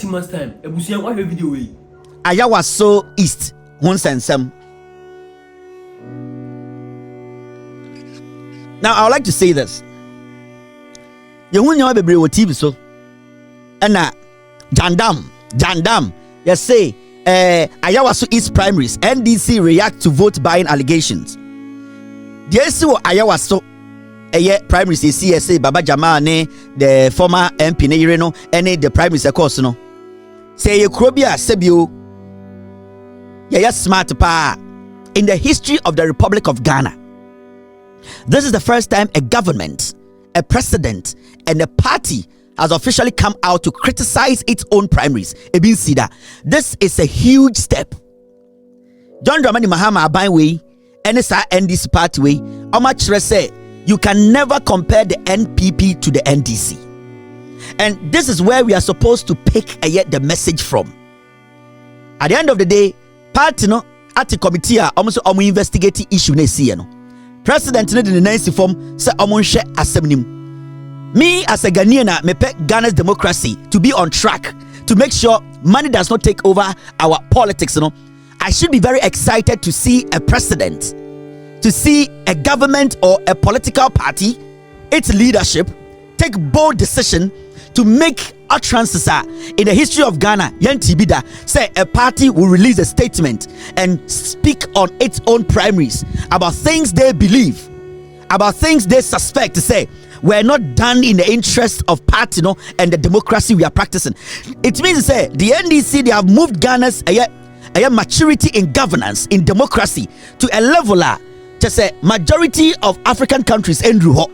months time. Ebusian what video we. Ayawaso East Hunsensem. Now I would like to say this. Yehunya bebre wo TV so. Ena Jandam. You say Ayawaso East primaries. NDC react to vote buying allegations. Yes, Ayawaso primaries CSA Baba Jama ne the former MP ne yire no ene the primaries course no. Say ye krobia sebio. Yeah, smart pa. In the history of the Republic of Ghana, this is the first time a government, a president, and a party has officially come out to criticize its own primaries. Ebin Sida. This is a huge step. John Dramani Mahama Abanwe, NSA NDC party way, Omachre say you can never compare the NPP to the NDC. And this is where we are supposed to pick the message from. At the end of the day, party no at the committee almost investigating issue ne see no. President ne the Nancy form say share assembly. Me as a Ghanaian, me pet Ghana's democracy to be on track to make sure money does not take over our politics. You know, I should be very excited to see a president, to see a government or a political party, its leadership take bold decision to make utterances in the history of Ghana. Yantibida say a party will release a statement and speak on its own primaries about things they believe, about things they suspect to say we're not done in the interest of party and the democracy we are practicing. It means to say the NDC, they have moved Ghana's maturity in governance, in democracy to a level to say majority of African countries Andrew Ho.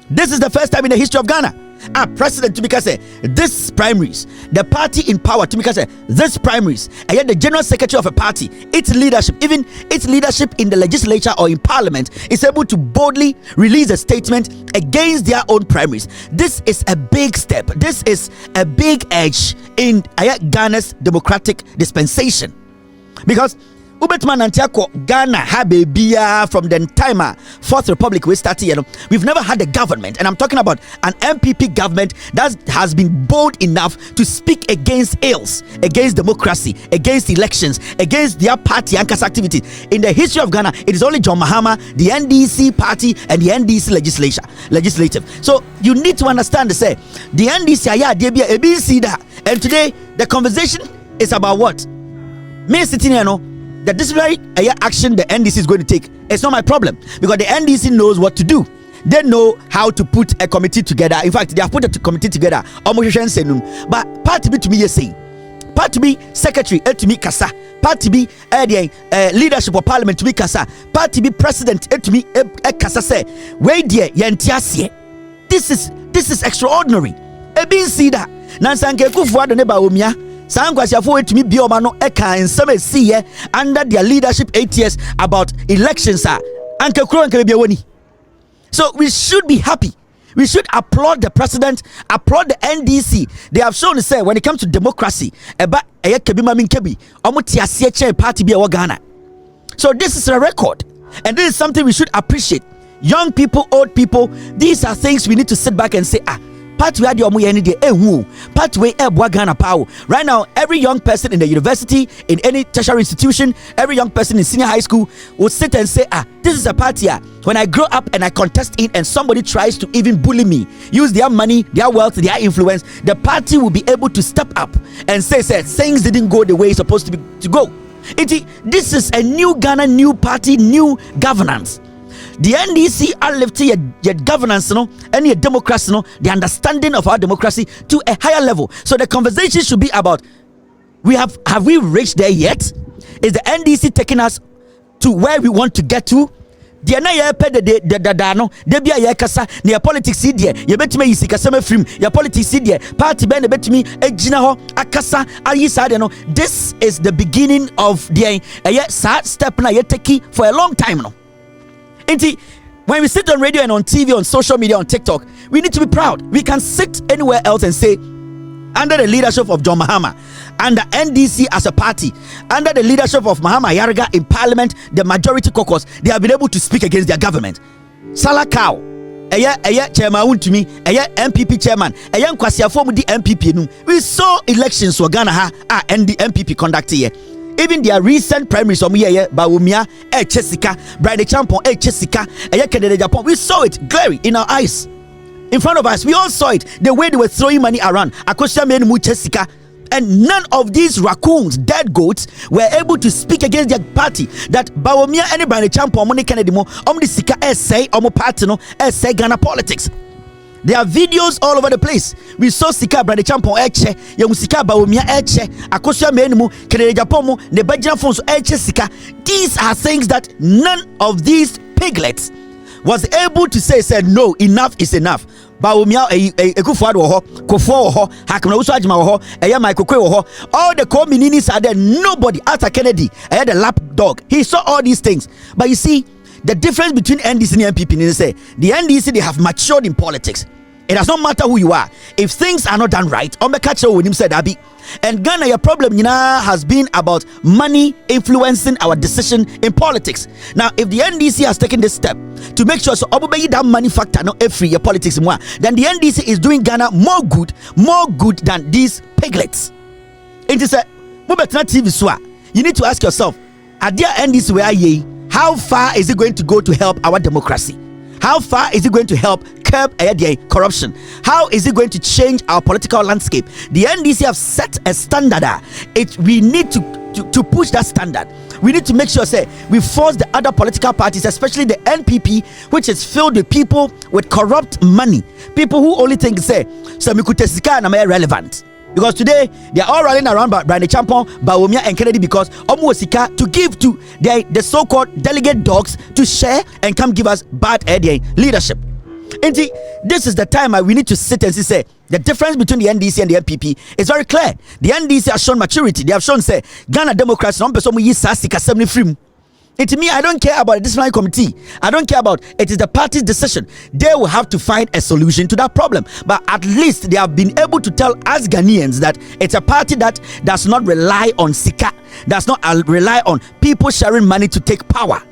This is the first time in the history of Ghana. President to say this primaries, the party in power to say this primaries, and yet the general secretary of a party, its leadership, even its leadership in the legislature or in parliament, is able to boldly release a statement against their own primaries. This is a big step. This is a big edge in Ghana's democratic dispensation, because Ubetman and Tiako Ghana Habebia from the time Fourth Republic we started, we've never had a government, and I'm talking about an MPP government that has been bold enough to speak against ills, against democracy, against elections, against their party and activity. In the history of Ghana, it is only John Mahama, the NDC party, and the NDC legislative. So you need to understand to say the NDC and today the conversation is about what? Me sitting here, the disciplinary action the NDC is going to take, it's not my problem, because the NDC knows what to do. They know how to put a committee together. In fact, they have put a committee together. But party B to me is saying, party B secretary to me kasa, party B leadership of parliament to me kasa, party B president to me kasa say, wait there yantiasie. This is extraordinary. Ebin see that Nansanke Kufuor the neba omia. Under their leadership 8 years about elections. So we should be happy. We should applaud the president, applaud the NDC. They have shown to say when it comes to democracy, so this is a record, and this is something we should appreciate. Young people, old people, these are things we need to sit back and say, right now, every young person in the university, in any tertiary institution, every young person in senior high school will sit and say, this is a party. When I grow up and I contest it and somebody tries to even bully me, use their money, their wealth, their influence, the party will be able to step up and say things didn't go the way it's supposed to go. This is a new Ghana, new party, new governance. The NDC are lifting your governance, and your democracy, the understanding of our democracy to a higher level. So the conversation should be about, have we reached there yet? Is the NDC taking us to where we want to get to? The politics there, you bet me your politics there, party ben bet me akasa this is the beginning of the step na you take for a long time now. When we sit on radio and on TV, on social media, on TikTok, we need to be proud. We can sit anywhere else and say, under the leadership of John Mahama, under NDC as a party, under the leadership of Mahama Yarga in parliament, the majority caucus, they have been able to speak against their government. Salakau, chairman untumi MPP chairman nkwasiafo mu di MPP no. We saw elections for Ghana ha and the MPP conduct here. Even their recent primaries Bawumia Chesika Brian Champon Chesika Kennedy Japan, we saw it clearly in our eyes, in front of us. We all saw it, the way they were throwing money around Akosha Menu Chesika. And none of these raccoons, dead goats, were able to speak against their party. That Bawumia and Brian Champon Money Kennedy Mo the Sika essay Omo party no essay Ghana politics. There are videos all over the place. We saw Sika Brande Champon Eche, Yamusika Bawumia Eche, Akosha Menmu, Kennedy Japomo, the Bajan Fonso Eche Sika. These are things that none of these piglets was able to say no, enough is enough. Bawumia Ekufuado ho, Kofo ho, Hakuna Usajima ho, Michael Kwe ho. All the co-mininis are there. Nobody after Kennedy, the lapdog. He saw all these things. But you see, the difference between NDC and MPP is say the NDC, they have matured in politics. It does not matter who you are. If things are not done right, and Ghana, your problem has been about money influencing our decision in politics. Now, if the NDC has taken this step to make sure so that money factor no free your politics more, then the NDC is doing Ghana more good than these piglets. It is a TV. You need to ask yourself, are there NDC where ye? How far is it going to go to help our democracy? How far is it going to help curb corruption? How is it going to change our political landscape? The NDC have set a standard. We need to push that standard. We need to make sure we force the other political parties, especially the NPP, which is filled with people with corrupt money, people who only think Samikutesika na relevant. Because today they are all running around Brian Champon, Bawumia and Kennedy because Omuosika to give to the so-called delegate dogs to share and come give us bad leadership. And this is the time we need to sit and say the difference between the NDC and the MPP is very clear. The NDC has shown maturity. They have shown Ghana Democrats non person yi sasika 70 free. And to me, I don't care about the disciplinary committee. I don't care about it. Is the party's decision. They will have to find a solution to that problem. But at least they have been able to tell us Ghanaians that it's a party that does not rely on Sika, does not rely on people sharing money to take power.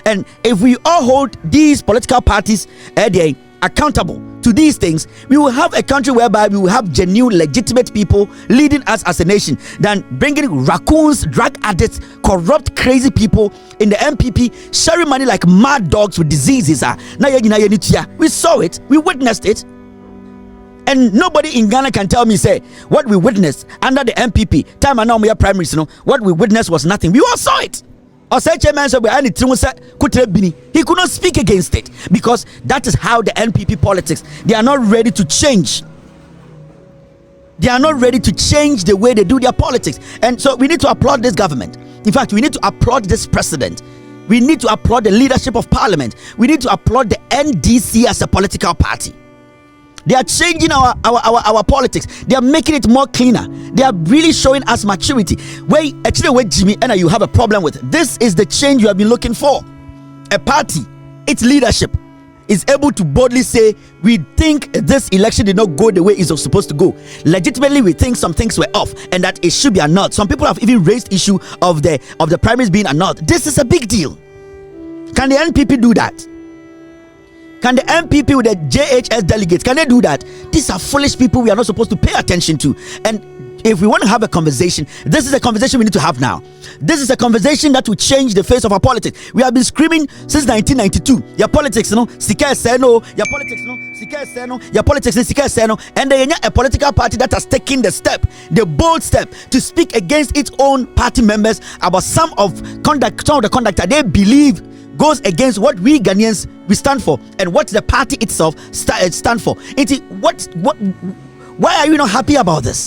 And if we all hold these political parties accountable to these things, we will have a country whereby we will have genuine, legitimate people leading us as a nation than bringing raccoons, drug addicts, corrupt, crazy people in the MPP sharing money like mad dogs with diseases. We saw it, we witnessed it, and nobody in Ghana can tell me what we witnessed under the MPP time and now we are primaries. What we witnessed was nothing. We all saw it. He could not speak against it because that is how the NPP politics, they are not ready to change. They are not ready to change the way they do their politics. And so we need to applaud this government. In fact, we need to applaud this president. We need to applaud the leadership of parliament. We need to applaud the NDC as a political party. They are changing our politics. They are making it more cleaner. They are really showing us maturity. Wait, Jimmy, and you have a problem with it. This is the change you have been looking for. A party, its leadership is able to boldly say, we think this election did not go the way it was supposed to go. Legitimately, we think some things were off and that it should be annulled. Some people have even raised issue of the primaries being annulled. This is a big deal. Can the NPP do that? Can the MPP with the JHS delegates, can they do that? These are foolish people we are not supposed to pay attention to. And if we want to have a conversation, this is a conversation we need to have now. This is a conversation that will change the face of our politics. We have been screaming since 1992. Your politics, Sika Seno, your politics, Sika Seno, your politics, Sika Seno. And then a political party that has taken the bold step to speak against its own party members about some of the conduct that they believe goes against what we Ghanaians we stand for and what the party itself stand for. Why are you not happy about this?